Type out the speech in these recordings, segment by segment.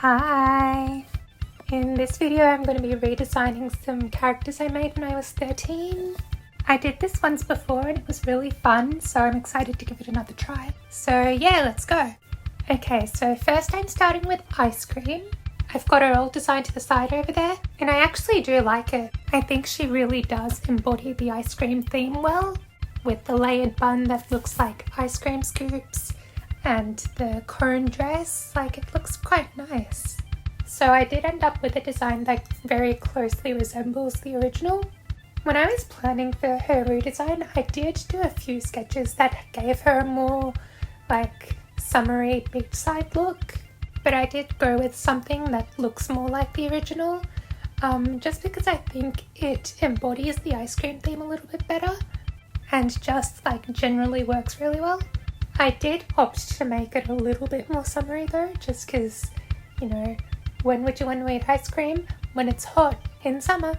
Hi! In this video I'm going to be redesigning some characters I made when I was 13. I did this once before and it was really fun, so I'm excited to give it another try. So yeah, let's go! Okay, so first I'm starting with ice cream. I've got her all designed to the side over there, and I actually do like it. I think she really does embody the ice cream theme well, with the layered bun that looks like ice cream scoops and the cone dress. Like, it looks quite nice. So I did end up with a design that very closely resembles the original. When I was planning for her redesign, I did do a few sketches that gave her a more like summery beachside look, but I did go with something that looks more like the original, just because I think it embodies the ice cream theme a little bit better and just like generally works really well. I did opt to make it a little bit more summery though, just because, you know, when would you want to eat ice cream? When it's hot in summer.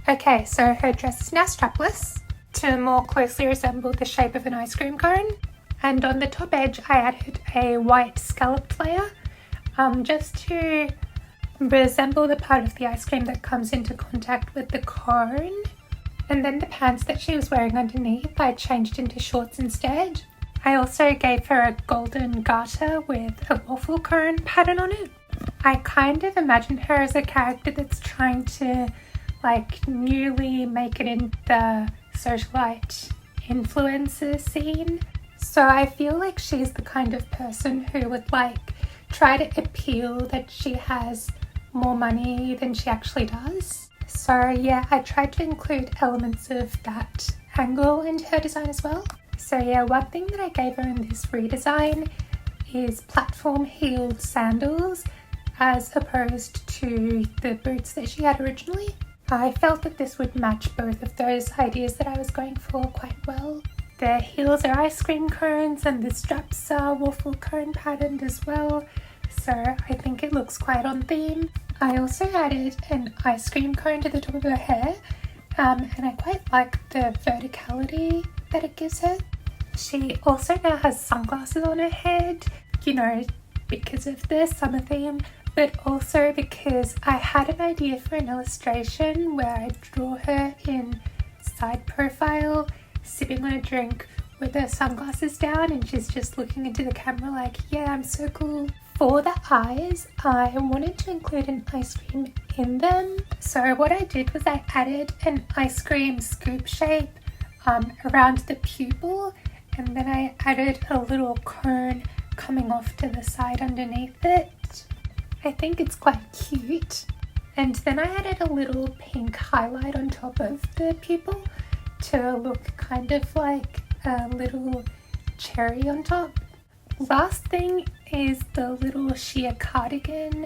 Okay, so her dress is now strapless to more closely resemble the shape of an ice cream cone, and on the top edge I added a white scalloped layer just to resemble the part of the ice cream that comes into contact with the cone. And then the pants that she was wearing underneath I changed into shorts instead. I also gave her a golden garter with a waffle cone pattern on it. I kind of imagine her as a character that's trying to like newly make it in the socialite influencer scene. So I feel like she's the kind of person who would like try to appeal that she has more money than she actually does. So yeah, I tried to include elements of that angle into her design as well. So yeah, one thing that I gave her in this redesign is platform heeled sandals as opposed to the boots that she had originally. I felt that this would match both of those ideas that I was going for quite well. The heels are ice cream cones and the straps are waffle cone patterned as well, so I think it looks quite on theme. I also added an ice cream cone to the top of her hair, and I quite like the verticality that it gives her. She also now has sunglasses on her head, you know, because of the summer theme, but also because I had an idea for an illustration where I draw her in side profile, sipping on a drink with her sunglasses down, and she's just looking into the camera like, yeah, I'm so cool. For the eyes, I wanted to include an ice cream in them. So what I did was I added an ice cream scoop shape around the pupil, and then I added a little cone coming off to the side underneath it. I think it's quite cute. And then I added a little pink highlight on top of the pupil to look kind of like a little cherry on top. Last thing is the little sheer cardigan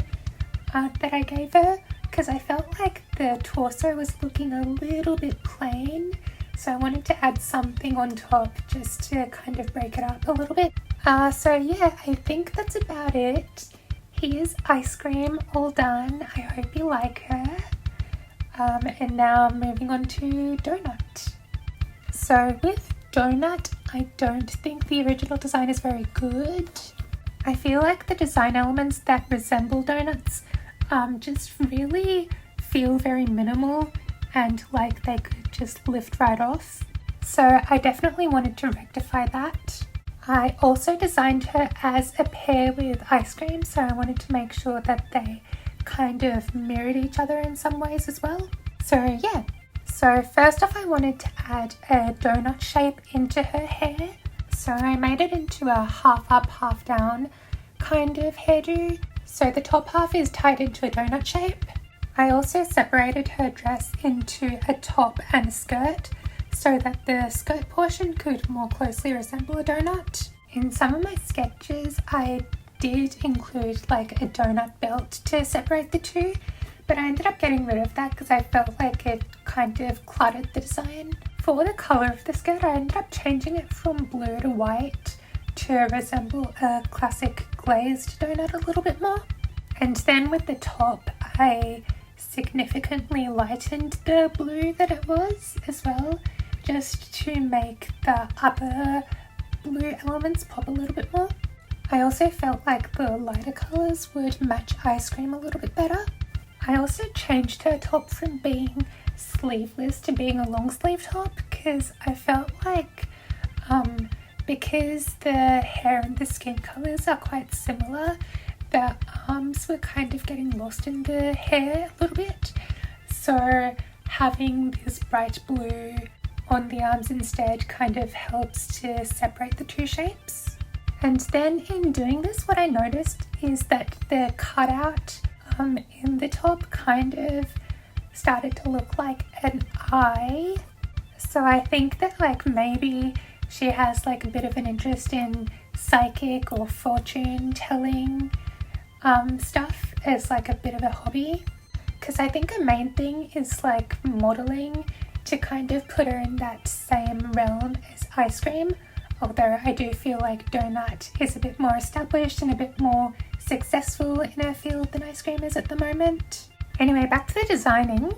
that I gave her, because I felt like the torso was looking a little bit plain, so I wanted to add something on top just to kind of break it up a little bit. So yeah, I think that's about it. Here's ice cream all done. I hope you like her. And now moving on to donut. So with donut, I don't think the original design is very good. I feel like the design elements that resemble donuts just really feel very minimal and like they could just lift right off. So I definitely wanted to rectify that. I also designed her as a pair with ice cream, so I wanted to make sure that they kind of mirrored each other in some ways as well. So yeah. So first off I wanted to add a donut shape into her hair. So I made it into a half up, half down kind of hairdo. So the top half is tied into a donut shape. I also separated her dress into a top and a skirt so that the skirt portion could more closely resemble a donut. In some of my sketches I did include like a donut belt to separate the two, but I ended up getting rid of that because I felt like it kind of cluttered the design. For the colour of the skirt, I ended up changing it from blue to white to resemble a classic glazed donut a little bit more. And then with the top, I significantly lightened the blue that it was as well, just to make the upper blue elements pop a little bit more. I also felt like the lighter colours would match ice cream a little bit better. I also changed her top from being sleeveless to being a long sleeve top because I felt like because the hair and the skin colours are quite similar, the arms were kind of getting lost in the hair a little bit. So having this bright blue on the arms instead kind of helps to separate the two shapes. And then in doing this, what I noticed is that the cutout in the top kind of started to look like an eye. So I think that like maybe she has like a bit of an interest in psychic or fortune telling stuff as like a bit of a hobby. Because I think a main thing is like modelling to kind of put her in that same realm as ice cream. Although I do feel like donut is a bit more established and a bit more successful in her field than ice cream is at the moment. Anyway, back to the designing.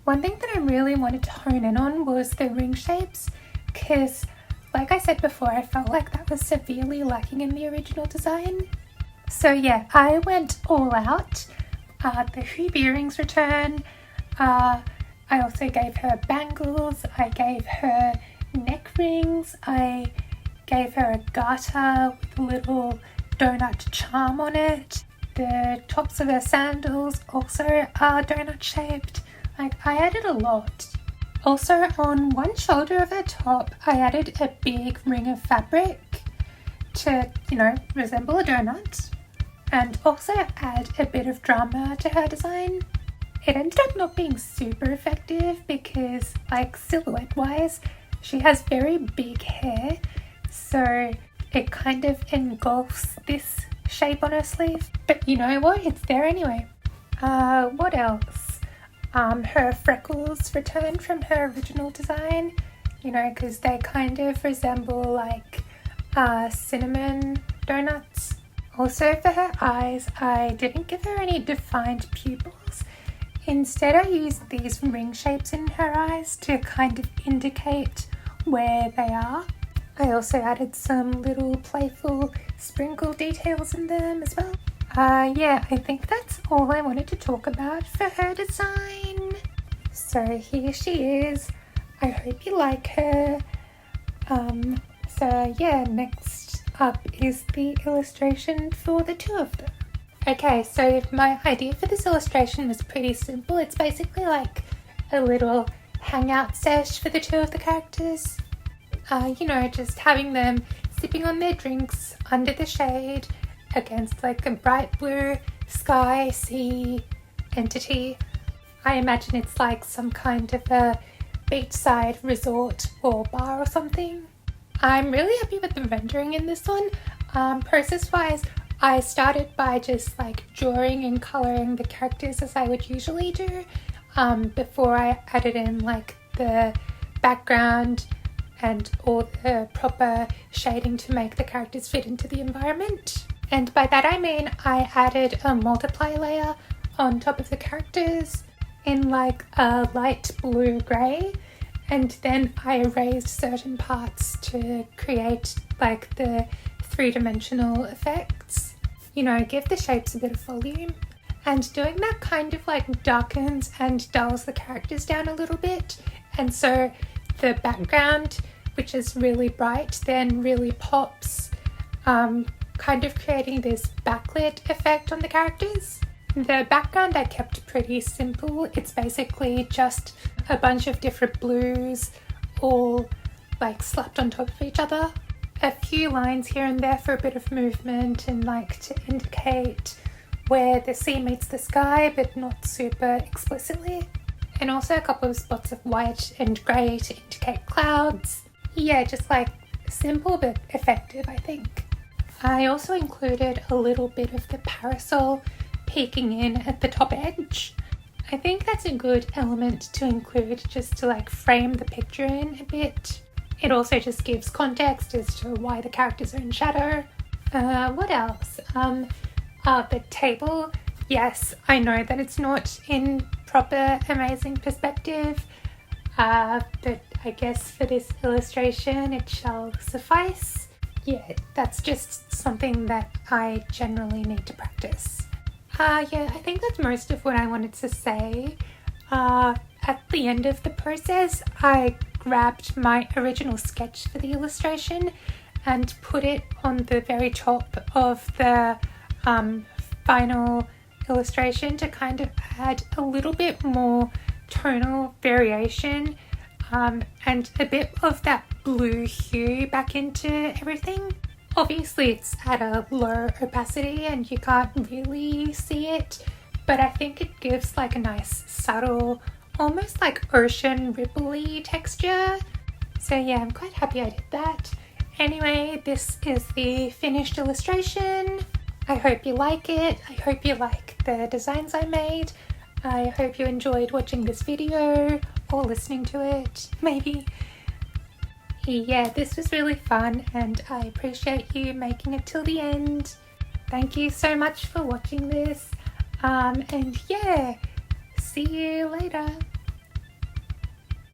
One thing that I really wanted to hone in on was the ring shapes because, like I said before, I felt like that was severely lacking in the original design. So yeah, I went all out. The Hiiii earrings return. I also gave her bangles. I gave her neck rings. I gave her a garter with a little donut charm on it. The tops of her sandals also are donut shaped. Like, I added a lot. Also, on one shoulder of her top, I added a big ring of fabric to, resemble a donut, and also add a bit of drama to her design. It ended up not being super effective because, like, silhouette-wise, she has very big hair, so it kind of engulfs this shape on her sleeve. But you know what? It's there anyway. What else? Her freckles returned from her original design, because they kind of resemble like cinnamon donuts. Also for her eyes, I didn't give her any defined pupils. Instead, I used these ring shapes in her eyes to kind of indicate where they are. I also added some little playful sprinkle details in them as well. Yeah, I think that's all I wanted to talk about for her design. So here she is. I hope you like her. So yeah, next up is the illustration for the two of them. Okay, so my idea for this illustration was pretty simple. It's basically like a little hangout sesh for the two of the characters. Just having them sipping on their drinks under the shade against like a bright blue sky sea entity. I imagine it's like some kind of a beachside resort or bar or something. I'm really happy with the rendering in this one. Process-wise, I started by just like drawing and colouring the characters as I would usually do before I added in like the background and all the proper shading to make the characters fit into the environment. And by that I mean I added a multiply layer on top of the characters in like a light blue grey, and then I erased certain parts to create like the three-dimensional effects. Give the shapes a bit of volume. And doing that kind of like darkens and dulls the characters down a little bit, and so the background, which is really bright, then really pops, kind of creating this backlit effect on the characters. The background I kept pretty simple. It's basically just a bunch of different blues all like slapped on top of each other. A few lines here and there for a bit of movement and like to indicate where the sea meets the sky, but not super explicitly. And also a couple of spots of white and grey to indicate clouds. Yeah, just like simple but effective, I think. I also included a little bit of the parasol peeking in at the top edge. I think that's a good element to include just to like frame the picture in a bit. It also just gives context as to why the characters are in shadow. What else? The table. Yes, I know that it's not in proper amazing perspective, but I guess for this illustration it shall suffice. yeah, that's just something that I generally need to practice. Yeah, I think that's most of what I wanted to say. At the end of the process, I grabbed my original sketch for the illustration and put it on the very top of the final illustration to kind of add a little bit more tonal variation and a bit of that blue hue back into everything. Obviously it's at a low opacity and you can't really see it, but I think it gives like a nice subtle, almost like ocean ripple-y texture. So yeah, I'm quite happy I did that. Anyway, this is the finished illustration. I hope you like it. I hope you like the designs I made. I hope you enjoyed watching this video or listening to it, maybe. Yeah, this was really fun and I appreciate you making it till the end. Thank you so much for watching this. And yeah, see you later.